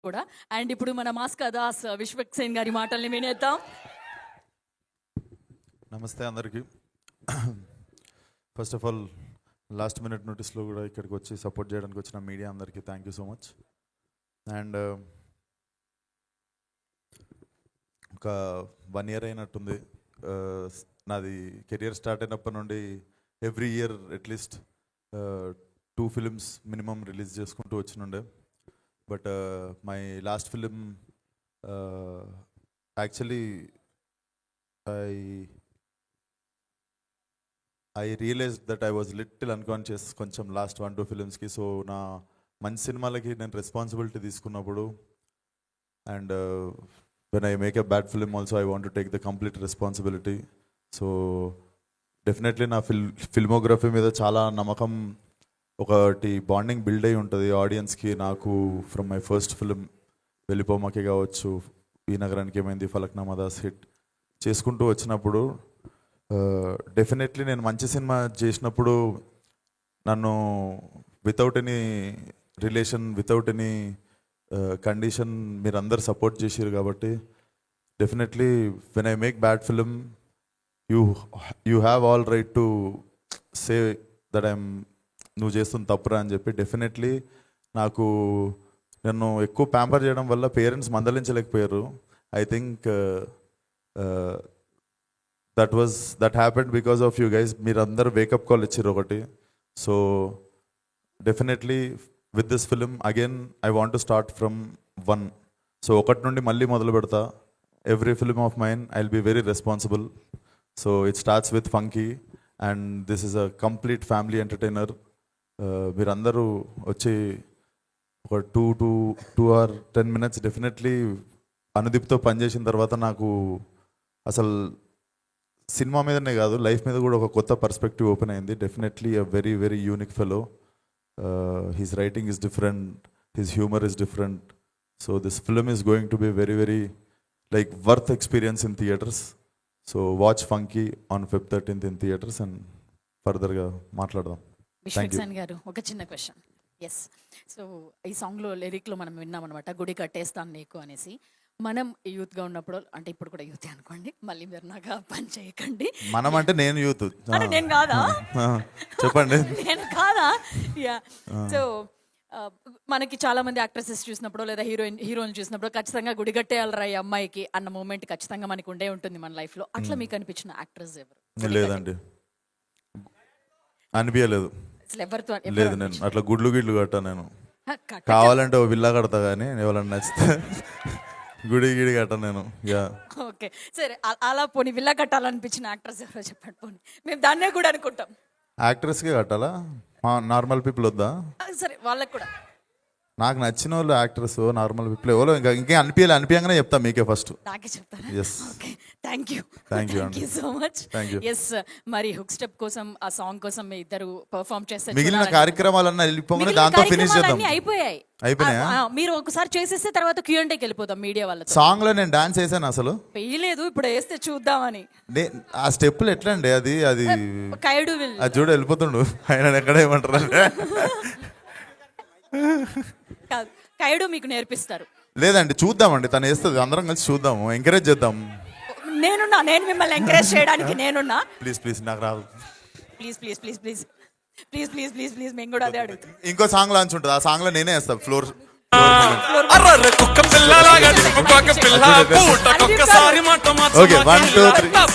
కూడా. అండ్ ఇప్పుడు మన మాస్కా దాస్ విశ్వక్సేన్ గారి మాటల్ని వినేద్దాం. నమస్తే అందరికీ. First of all last minute నోటీస్లో కూడా ఇక్కడికి వచ్చి సపోర్ట్ చేయడానికి వచ్చిన మీడియా అందరికీ thank you so much. And ఒక 1 year అయినట్టుంది నాది కెరియర్ స్టార్ట్ అయినప్పటి నుండి ఎవ్రీ ఇయర్ అట్లీస్ట్ 2 films మినిమం రిలీజ్ చేసుకుంటూ వచ్చినుండే. But my last film actually I realize that I was little unconscious కొంచెం లాస్ట్ 1-2 ఫిలిమ్స్కి. సో నా మంచి సినిమాలకి నేను రెస్పాన్సిబిలిటీ తీసుకున్నప్పుడు and when I make a bad film also I want to take the complete responsibility. So definitely నా filmography మీద చాలా నమ్మకం, ఒకటి బాండింగ్ బిల్డ్ అయి ఉంటుంది ఆడియన్స్కి నాకు. ఫ్రమ్ మై ఫస్ట్ ఫిలిం వెళ్ళిపోమాకే కావచ్చు, ఈ నగరానికి ఏమైంది, ఫలక్నామా దాస్ హిట్ చేసుకుంటూ వచ్చినప్పుడు డెఫినెట్లీ నేను మంచి సినిమా చేసినప్పుడు నన్ను without any relation, without any condition మీరు అందరు సపోర్ట్ చేసారు. కాబట్టి definitely when I make bad film you have all right to say that I'm నువ్వు చేస్తున్న తప్పురా అని చెప్పి. డెఫినెట్లీ నాకు నన్ను ఎక్కువ ప్యాంపర్ చేయడం వల్ల పేరెంట్స్ మందలించలేకపోయారు. I think that happened because of you guys. మీరు అందరు వేకప్ కాల్ ఇచ్చారు ఒకటి. So definitely with this film again I want to start from 1. So 1 నుండి మళ్ళీ మొదలు పెడతా. Every film of mine I will be very responsible. So it starts with funky and this is a complete family entertainer. మీరందరూ వచ్చి ఒక 2 or 10 minutes definitely అనుదీప్తో పనిచేసిన తర్వాత నాకు అసలు సినిమా మీదనే కాదు లైఫ్ మీద కూడా ఒక కొత్త పర్స్పెక్టివ్ ఓపెన్ అయింది. Definitely a very very unique fellow. His writing is different, his humour is different. So this film is going to be very very like worth experience in theatres. So watch funky on Feb 13th in theatres and ఫర్దర్గా మాట్లాడదాం. విశ్వక్సేన్ గారు ఒక చిన్న question. Yes, so ఈ సాంగ్లో లిరిక్లో మనం విన్నాం అనమాట, గుడి కట్టేస్తాను నీకు అనేసి. మనం యూత్గా ఉన్నప్పుడు, అంటే ఇప్పుడు కూడా యూత్ అనుకోండి, మళ్ళీ మీరు నాకు పని చేయకండి. మనం అంటే నేను యూత్, నేను కాదా, చెప్పండి నేను కాదా. యా, సో మనకి చాలా మంది యాక్ట్రెసెస్ చూసినప్పుడు లేదా హీరోయిన్ చూసినప్పుడు ఖచ్చితంగా గుడి కట్టేయాలరా ఈ అమ్మాయికి అన్న మూమెంట్ ఖచ్చితంగా మనకు ఉండే ఉంటుంది మన లైఫ్లో. అట్లా మీకు అనిపించిన యాక్ట్రెస్ ఎవరు? లేదండి, అనిపించలేదు. లేదు, నేను అట్లా గుడ్లు కట్టా. నేను కావాలంటే ఓ విల్లా కడతా, కానీ ఎవరన్నా నచ్చితే గుడి కట్టా నేను. యా, ఓకే, సరే. అలా పోనీ విల్లా కట్టాలనిపించిన యాక్ట్రెస్ ఎవరో చెప్పండి. పోనీ మేము దాన్నే కూడా అనుకుంటాం. యాక్ట్రెస్కే కట్టాలా, నార్మల్ పీపుల్ వద్దా? సరే, వాళ్ళకి కూడా. నాకు నచ్చిన వాళ్ళు యాక్ట్రెస్ నార్మల్ పీపుల్ ఎవరో ఇంకా అనిపించగానే చెప్తా మీకే ఫస్ట్. నాకే చెప్తారా? Yes. Okay, thank you so much. Thank you. Yes, మరి హుక్ స్టెప్ కోసం, ఆ సాంగ్ కోసం మీ ఇద్దరు పర్ఫామ్ చేస్తారు. మిగిలిన కార్యక్రమాలన్నా వెళ్ళిపోగానే దాంతో ఫినిష్ చేద్దాం. అయిపోయాయి. మీరు ఒకసారి చేసేస్తే తర్వాత Q&Aకి వెళ్ళిపోదాం మీడియా వాళ్ళతో. సాంగ్ లో నేను డాన్స్ వేసాను, అసలు వేయలేదు, ఇప్పుడు వేస్తే చూద్దామని. ఆ స్టెప్పులు ఎట్లా అండి? అది కైడు విల్ అది చూడ వెళ్ళిపోతుండు ఆయన ఎక్కడ ఏమంటారు. కైడు మీకు నేర్పిస్తారు. లేదండి, చూద్దామండి, తను వేస్తుంది, అందరం కలిసి చూద్దాము, ఎంకరేజ్ చేద్దాం. నేను మిమ్మల్ని ఎంకరేజ్ చేయడానికి నేనున్నా. ప్లీజ్ నాకు రాదు. ప్లీజ్ మేము కూడా అదే అడుగుతాం. ఇంకో సాంగ్ లాంచ్ ఉంటుంది, ఆ సాంగ్ లో నేనే వేస్తాను ఫ్లోర్. ఓకే, 1 2 3